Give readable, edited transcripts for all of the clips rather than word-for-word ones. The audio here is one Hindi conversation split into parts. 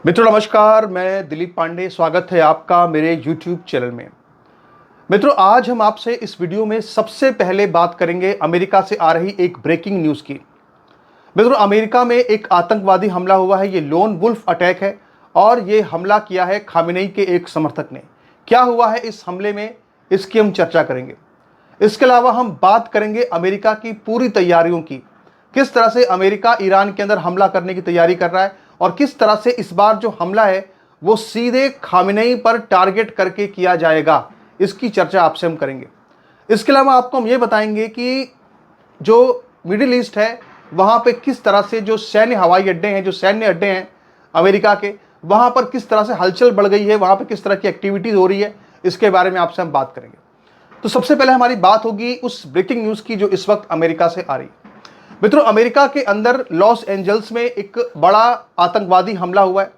मित्रों नमस्कार, मैं दिलीप पांडे। स्वागत है आपका मेरे YouTube चैनल में। मित्रों, आज हम आपसे इस वीडियो में सबसे पहले बात करेंगे अमेरिका से आ रही एक ब्रेकिंग न्यूज़ की। मित्रों, अमेरिका में एक आतंकवादी हमला हुआ है। ये लोन वुल्फ अटैक है और ये हमला किया है खामेनेई के एक समर्थक ने। क्या हुआ है इस हमले में, इसकी हम चर्चा करेंगे। इसके अलावा हम बात करेंगे अमेरिका की पूरी तैयारियों की। किस तरह से अमेरिका ईरान के अंदर हमला करने की तैयारी कर रहा है और किस तरह से इस बार जो हमला है वो सीधे खामेनेई पर टारगेट करके किया जाएगा, इसकी चर्चा आपसे हम करेंगे। इसके अलावा आपको हम ये बताएंगे कि जो मिडिल ईस्ट है वहाँ पे किस तरह से जो सैन्य हवाई अड्डे हैं, जो सैन्य अड्डे हैं अमेरिका के, वहाँ पर किस तरह से हलचल बढ़ गई है, वहाँ पर किस तरह की एक्टिविटीज़ हो रही है, इसके बारे में आपसे हम बात करेंगे। तो सबसे पहले हमारी बात होगी उस ब्रेकिंग न्यूज़ की जो इस वक्त अमेरिका से आ रही है। मित्रों, अमेरिका के अंदर लॉस एंजल्स में एक बड़ा आतंकवादी हमला हुआ है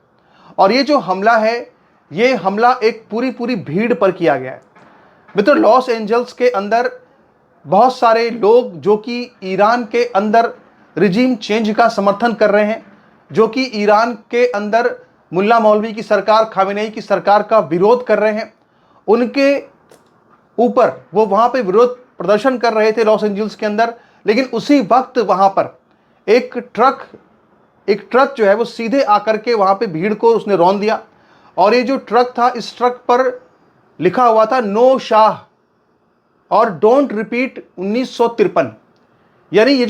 और ये जो हमला है, ये हमला एक पूरी भीड़ पर किया गया है। मित्रों, लॉस एंजल्स के अंदर बहुत सारे लोग जो कि ईरान के अंदर रिजीम चेंज का समर्थन कर रहे हैं, जो कि ईरान के अंदर मुल्ला मौलवी की सरकार, खामेनेई की सरकार का विरोध कर रहे हैं, उनके ऊपर वो वहाँ पे विरोध प्रदर्शन कर रहे थे लॉस एंजल्स के अंदर। लेकिन उसी वक्त वहाँ पर एक ट्रक जो है वो सीधे आकर के वहाँ पे भीड़ को उसने रौंद दिया और ये जो ट्रक था, इस ट्रक पर लिखा हुआ था नो शाह और डोंट रिपीट 1953। यानी ये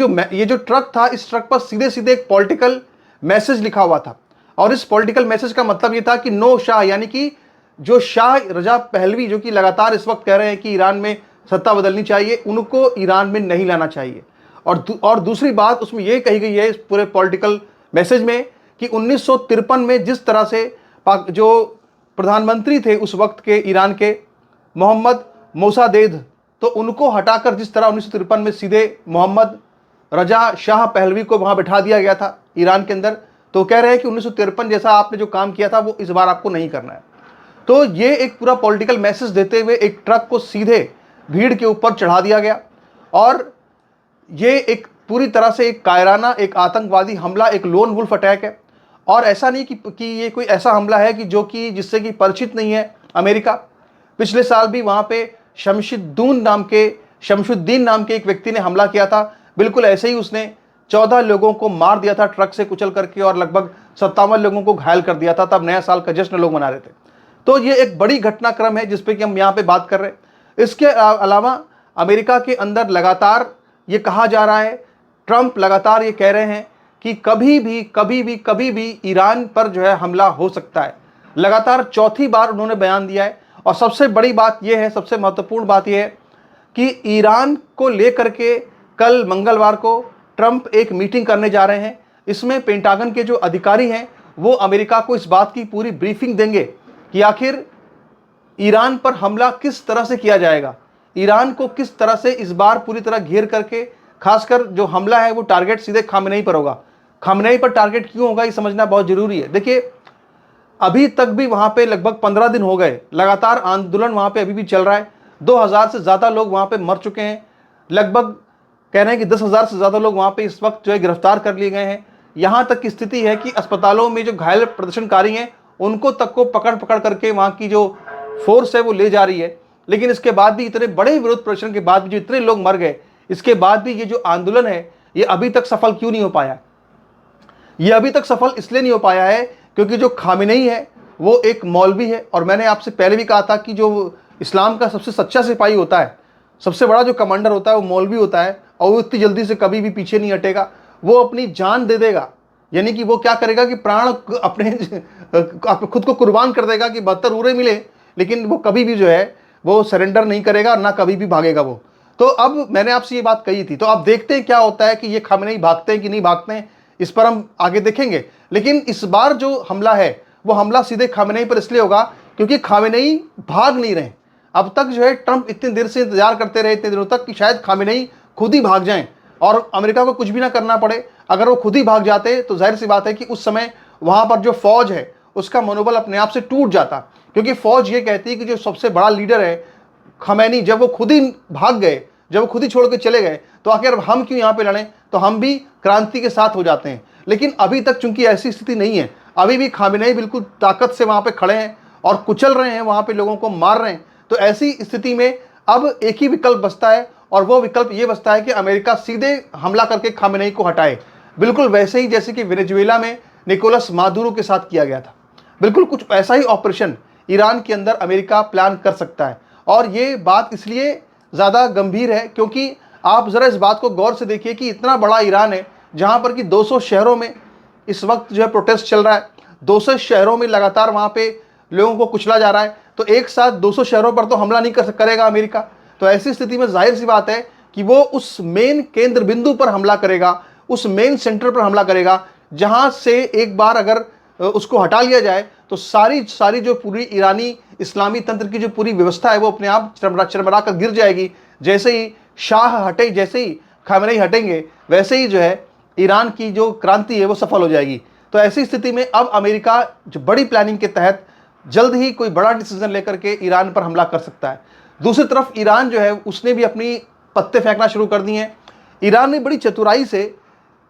जो ट्रक था, इस ट्रक पर सीधे सीधे एक पॉलिटिकल मैसेज लिखा हुआ था और इस पॉलिटिकल मैसेज का मतलब ये था कि नो शाह, यानी कि जो शाह रजा पहलवी जो कि लगातार इस वक्त कह रहे हैं कि ईरान में सत्ता बदलनी चाहिए, उनको ईरान में नहीं लाना चाहिए। और दूसरी बात उसमें यह कही गई है इस पूरे पॉलिटिकल मैसेज में कि 1953 में जिस तरह से जो प्रधानमंत्री थे उस वक्त के ईरान के, मोहम्मद मोसादेद, तो उनको हटाकर जिस तरह 1953 में सीधे मोहम्मद रजा शाह पहलवी को वहाँ बैठा दिया गया था ईरान के अंदर, तो कह रहे हैं कि 1953 जैसा आपने जो काम किया था वो इस बार आपको नहीं करना है। तो ये एक पूरा पॉलिटिकल मैसेज देते हुए एक ट्रक को सीधे भीड़ के ऊपर चढ़ा दिया गया और ये एक पूरी तरह से एक कायराना, एक आतंकवादी हमला, एक लोन वुल्फ अटैक है। और ऐसा नहीं कि ये कोई ऐसा हमला है कि जो कि जिससे कि परिचित नहीं है अमेरिका। पिछले साल भी वहाँ पे शमशुद्दीन नाम के एक व्यक्ति ने हमला किया था। बिल्कुल ऐसे ही उसने 14 लोगों को मार दिया था ट्रक से कुचल करके और लगभग 57 लोगों को घायल कर दिया था। तब नया साल का जश्न लोग मना रहे थे। तो ये एक बड़ी घटनाक्रम है जिसपे कि हम यहाँ पे बात कर रहे हैं। इसके अलावा अमेरिका के अंदर लगातार ये कहा जा रहा है, ट्रंप लगातार ये कह रहे हैं कि कभी भी ईरान पर जो है हमला हो सकता है। लगातार चौथी बार उन्होंने बयान दिया है। और सबसे बड़ी बात यह है, सबसे महत्वपूर्ण बात यह है कि ईरान को लेकर के कल मंगलवार को ट्रंप एक मीटिंग करने जा रहे हैं। इसमें पेंटागन के जो अधिकारी हैं वो अमेरिका को इस बात की पूरी ब्रीफिंग देंगे कि आखिर ईरान पर हमला किस तरह से किया जाएगा, ईरान को किस तरह से इस बार पूरी तरह घेर करके, खासकर जो हमला है वो टारगेट सीधे खामेनेई पर होगा। खामेनेई पर टारगेट क्यों होगा ये समझना बहुत जरूरी है। देखिए, अभी तक भी वहाँ पे लगभग 15 दिन हो गए, लगातार आंदोलन वहाँ पे अभी भी चल रहा है। 2000 से ज़्यादा लोग वहाँ पे मर चुके हैं। लगभग कह रहे हैं कि 10,000 से ज़्यादा लोग वहाँ पे इस वक्त जो है गिरफ्तार कर लिए गए हैं। यहाँ तक की स्थिति है कि अस्पतालों में जो घायल प्रदर्शनकारी हैं उनको तक को पकड़ करके वहाँ की जो फोर्स है वो ले जा रही है। लेकिन इसके बाद भी, इतने बड़े विरोध प्रदर्शन के बाद भी, जो इतने लोग मर गए, इसके बाद भी ये जो आंदोलन है ये अभी तक सफल क्यों नहीं हो पाया? ये अभी तक सफल इसलिए नहीं हो पाया है क्योंकि जो खामेनेई है वो एक मौलवी है। और मैंने आपसे पहले भी कहा था कि जो इस्लाम का सबसे सच्चा सिपाही होता है, सबसे बड़ा जो कमांडर होता है वो मौलवी होता है और वो इतनी जल्दी से कभी भी पीछे नहीं हटेगा। वो अपनी जान दे देगा, यानी कि वो क्या करेगा कि प्राण अपने खुद को कुर्बान कर देगा कि 72 उरे मिले, लेकिन वो कभी भी जो है वो सरेंडर नहीं करेगा, ना कभी भी भागेगा वो। तो अब मैंने आपसे ये बात कही थी, तो आप देखते हैं क्या होता है कि ये खामेनेई भागते हैं कि नहीं भागते हैं, इस पर हम आगे देखेंगे। लेकिन इस बार जो हमला है वो हमला सीधे खामेनेई पर इसलिए होगा क्योंकि खामेनेई भाग नहीं रहे। अब तक जो है ट्रंप इतनी देर से इंतजार करते रहे, इतने दिनों तक, कि शायद खामेनेई खुद ही भाग जाएं और अमेरिका को कुछ भी ना करना पड़े। अगर वो खुद ही भाग जाते तो जाहिर सी बात है कि उस समय वहाँ पर जो फौज है उसका मनोबल अपने आप से टूट जाता, क्योंकि फौज ये कहती है कि जो सबसे बड़ा लीडर है खमैनी, जब वो खुद ही भाग गए, जब वो खुद ही छोड़ के चले गए, तो आखिर हम क्यों यहाँ पे लड़ें, तो हम भी क्रांति के साथ हो जाते हैं। लेकिन अभी तक चूंकि ऐसी स्थिति नहीं है, अभी भी खामेनेई बिल्कुल ताकत से वहाँ पे खड़े हैं और कुचल रहे हैं, वहाँ पे लोगों को मार रहे हैं। तो ऐसी स्थिति में अब एक ही विकल्प बचता है और वो विकल्प ये बचता है कि अमेरिका सीधे हमला करके खामेनेई को हटाए, बिल्कुल वैसे ही जैसे कि वेनेजुएला में निकोलस मादुरो के साथ किया गया था। बिल्कुल कुछ ऐसा ही ऑपरेशन ईरान के अंदर अमेरिका प्लान कर सकता है। और ये बात इसलिए ज़्यादा गंभीर है क्योंकि आप ज़रा इस बात को गौर से देखिए कि इतना बड़ा ईरान है जहाँ पर कि 200 शहरों में इस वक्त जो है प्रोटेस्ट चल रहा है, 200 शहरों में लगातार वहाँ पे लोगों को कुचला जा रहा है। तो एक साथ 200 शहरों पर तो हमला नहीं करेगा अमेरिका। तो ऐसी स्थिति में जाहिर सी बात है कि वो उस मेन केंद्र बिंदु पर हमला करेगा, उस मेन सेंटर पर हमला करेगा, जहाँ से एक बार अगर उसको हटा लिया जाए तो सारी जो पूरी ईरानी इस्लामी तंत्र की जो पूरी व्यवस्था है वो अपने आप चरमरा कर गिर जाएगी। जैसे ही शाह हटे, जैसे ही खामेनेई हटेंगे, वैसे ही जो है ईरान की जो क्रांति है वो सफल हो जाएगी। तो ऐसी स्थिति में अब अमेरिका जो बड़ी प्लानिंग के तहत जल्द ही कोई बड़ा डिसीजन लेकर के ईरान पर हमला कर सकता है। दूसरी तरफ ईरान जो है उसने भी अपनी पत्ते फेंकना शुरू कर दिए हैं। ईरान ने बड़ी चतुराई से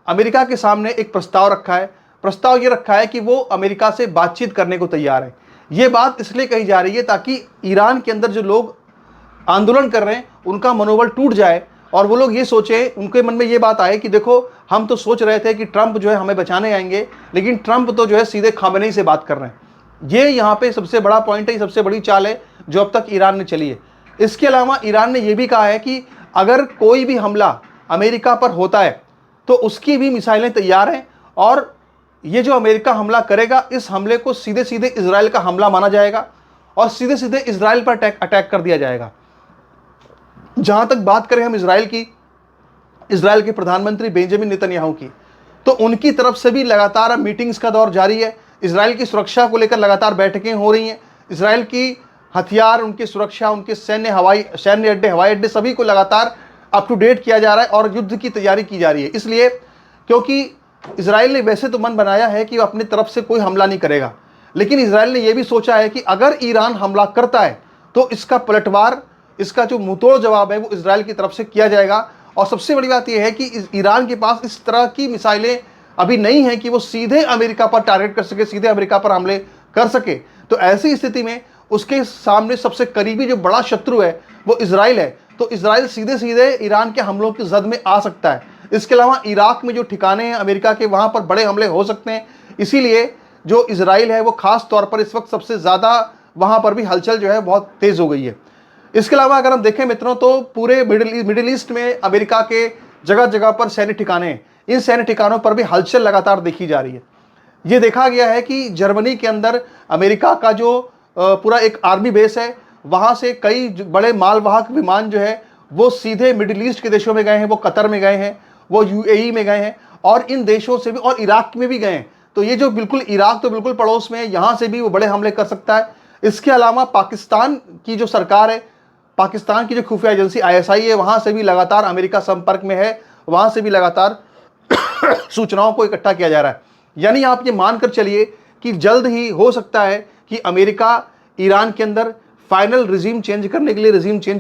अमेरिका के सामने एक प्रस्ताव रखा है। प्रस्ताव ये रखा है कि वो अमेरिका से बातचीत करने को तैयार है। ये बात इसलिए कही जा रही है ताकि ईरान के अंदर जो लोग आंदोलन कर रहे हैं उनका मनोबल टूट जाए और वो लोग ये सोचे, उनके मन में ये बात आए कि देखो हम तो सोच रहे थे कि ट्रंप जो है हमें बचाने आएंगे, लेकिन ट्रंप तो जो है सीधे खामेनेई से बात कर रहे हैं। ये यहाँ पे सबसे बड़ा पॉइंट है, सबसे बड़ी चाल है जो अब तक ईरान ने चली है। इसके अलावा ईरान ने यह भी कहा है कि अगर कोई भी हमला अमेरिका पर होता है तो उसकी भी मिसाइलें तैयार हैं और ये जो अमेरिका हमला करेगा इस हमले को सीधे सीधे इजराइल का हमला माना जाएगा और सीधे सीधे इजराइल पर अटैक कर दिया जाएगा। जहां तक बात करें हम इजराइल की, इजराइल के प्रधानमंत्री बेंजामिन नेतन्याहू की, तो उनकी तरफ से भी लगातार अब मीटिंग्स का दौर जारी है। इजराइल की सुरक्षा को लेकर लगातार बैठकें हो रही हैं। इजराइल की हथियार, उनकी सुरक्षा, उनके सैन्य अड्डे, हवाई अड्डे सभी को लगातार अप टू डेट किया जा रहा है और युद्ध की तैयारी की जा रही है। इसलिए क्योंकि इजराइल ने वैसे तो मन बनाया है कि वो अपनी तरफ से कोई हमला नहीं करेगा, लेकिन इजराइल ने यह भी सोचा है कि अगर ईरान हमला करता है तो इसका पलटवार, इसका जो मुंहतोड़ जवाब है वो इजराइल की तरफ से किया जाएगा। और सबसे बड़ी बात यह है कि ईरान के पास इस तरह की मिसाइलें अभी नहीं है कि वो सीधे अमेरिका पर टारगेट कर सके, सीधे अमेरिका पर हमले कर सके। तो ऐसी स्थिति में उसके सामने सबसे करीबी जो बड़ा शत्रु है वो इजराइल है। तो इजराइल सीधे सीधे ईरान के हमलों की जद में आ सकता है। इसके अलावा इराक में जो ठिकाने हैं अमेरिका के, वहाँ पर बड़े हमले हो सकते हैं। इसीलिए जो इजराइल है वो खास तौर पर इस वक्त सबसे ज़्यादा वहाँ पर भी हलचल जो है बहुत तेज़ हो गई है। इसके अलावा अगर हम देखें मित्रों तो पूरे मिडिल ईस्ट में अमेरिका के जगह जगह पर सैन्य ठिकाने हैं। इन सैन्य ठिकानों पर भी हलचल लगातार देखी जा रही है। ये देखा गया है कि जर्मनी के अंदर अमेरिका का जो पूरा एक आर्मी बेस है, वहाँ से कई बड़े मालवाहक विमान जो है वो सीधे मिडिल ईस्ट के देशों में गए हैं, वो कतर में गए हैं, वो यूएई में गए हैं और इन देशों से भी, और इराक में भी गए हैं। तो ये जो बिल्कुल इराक तो बिल्कुल पड़ोस में है, यहाँ से भी वो बड़े हमले कर सकता है। इसके अलावा पाकिस्तान की जो सरकार है, पाकिस्तान की जो खुफिया एजेंसी आईएसआई है, वहाँ से भी लगातार अमेरिका संपर्क में है, वहाँ से भी लगातार सूचनाओं को इकट्ठा किया जा रहा है। यानी आप ये मानकर चलिए कि जल्द ही हो सकता है कि अमेरिका ईरान के अंदर फाइनल रिजीम चेंज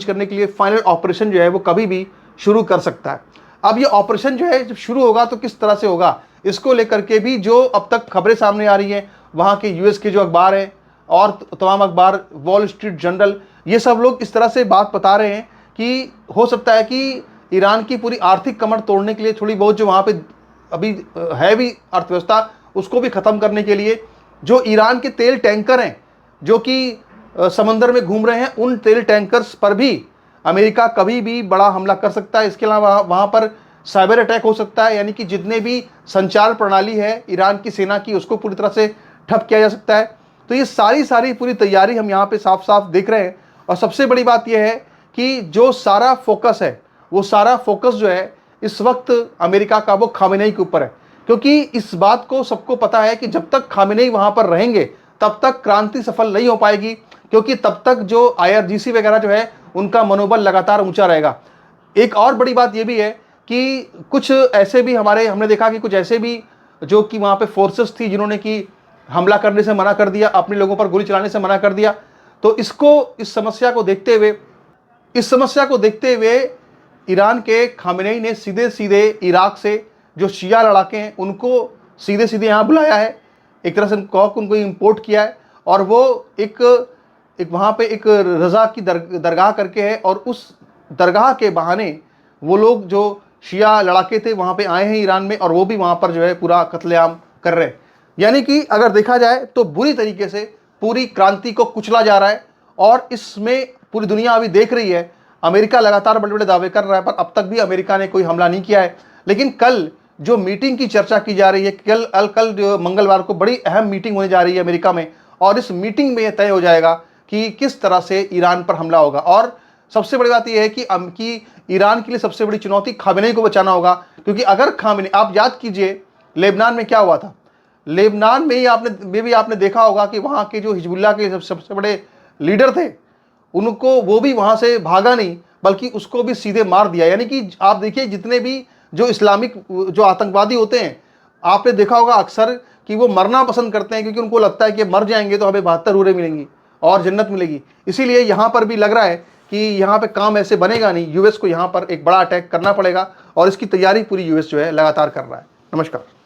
करने के लिए फाइनल ऑपरेशन जो है वो कभी भी शुरू कर सकता है। अब ये ऑपरेशन जो है जब शुरू होगा तो किस तरह से होगा, इसको लेकर के भी जो अब तक खबरें सामने आ रही हैं, वहाँ के यूएस के जो अखबार हैं और तमाम अखबार, वॉल स्ट्रीट जर्नल, ये सब लोग इस तरह से बात बता रहे हैं कि हो सकता है कि ईरान की पूरी आर्थिक कमर तोड़ने के लिए, थोड़ी बहुत जो वहाँ पे अभी है भी अर्थव्यवस्था, उसको भी ख़त्म करने के लिए जो ईरान के तेल टैंकर हैं जो कि समंदर में घूम रहे हैं, उन तेल टैंकर्स पर भी अमेरिका कभी भी बड़ा हमला कर सकता है। इसके अलावा वहाँ पर साइबर अटैक हो सकता है, यानी कि जितने भी संचार प्रणाली है ईरान की सेना की, उसको पूरी तरह से ठप किया जा सकता है। तो ये सारी पूरी तैयारी हम यहाँ पे साफ साफ देख रहे हैं। और सबसे बड़ी बात यह है कि जो सारा फोकस है, वो सारा फोकस जो है इस वक्त अमेरिका का वो खामेनेई के ऊपर है, क्योंकि इस बात को सबको पता है कि जब तक खामेनेई वहाँ पर रहेंगे तब तक क्रांति सफल नहीं हो पाएगी, क्योंकि तब तक जो IRGC वगैरह जो है उनका मनोबल लगातार ऊंचा रहेगा। एक और बड़ी बात यह भी है कि कुछ ऐसे भी हमने देखा कि कुछ ऐसे भी जो कि वहाँ पे फोर्सेस थी जिन्होंने कि हमला करने से मना कर दिया, अपने लोगों पर गोली चलाने से मना कर दिया। तो इस समस्या को देखते हुए ईरान के खामेनेई ने सीधे सीधे इराक से जो शिया लड़ाके हैं उनको सीधे सीधे यहाँ बुलाया है। एक तरह से कहो कि उनको इम्पोर्ट किया है, और वो एक वहाँ पे एक रज़ा की दरगाह करके है, और उस दरगाह के बहाने वो लोग जो शिया लड़ाके थे वहाँ पे आए हैं ईरान में, और वो भी वहाँ पर जो है पूरा कत्लेआम कर रहे हैं। यानी कि अगर देखा जाए तो बुरी तरीके से पूरी क्रांति को कुचला जा रहा है, और इसमें पूरी दुनिया अभी देख रही है। अमेरिका लगातार बड़े बड़े दावे कर रहा है, पर अब तक भी अमेरिका ने कोई हमला नहीं किया है। लेकिन कल जो मीटिंग की चर्चा की जा रही है, कल जो मंगलवार को बड़ी अहम मीटिंग होने जा रही है अमेरिका में, और इस मीटिंग में यह तय हो जाएगा कि किस तरह से ईरान पर हमला होगा। और सबसे बड़ी बात यह है कि ईरान के लिए सबसे बड़ी चुनौती खामेनेई को बचाना होगा, क्योंकि अगर खामेनेई, आप याद कीजिए लेबनान में क्या हुआ था। लेबनान में ही आपने देखा होगा कि वहाँ के जो हिजबुल्लाह के सबसे बड़े लीडर थे, उनको वो भी वहाँ से भागा नहीं, बल्कि उसको भी सीधे मार दिया। यानी कि आप देखिए, जितने भी जो इस्लामिक जो आतंकवादी होते हैं, आपने देखा होगा अक्सर कि वो मरना पसंद करते हैं, क्योंकि उनको लगता है कि मर जाएंगे तो हमें 72 हूरें मिलेंगी और जन्नत मिलेगी। इसीलिए यहाँ पर भी लग रहा है कि यहाँ पे काम ऐसे बनेगा नहीं, यूएस को यहाँ पर एक बड़ा अटैक करना पड़ेगा, और इसकी तैयारी पूरी यूएस जो है लगातार कर रहा है। नमस्कार।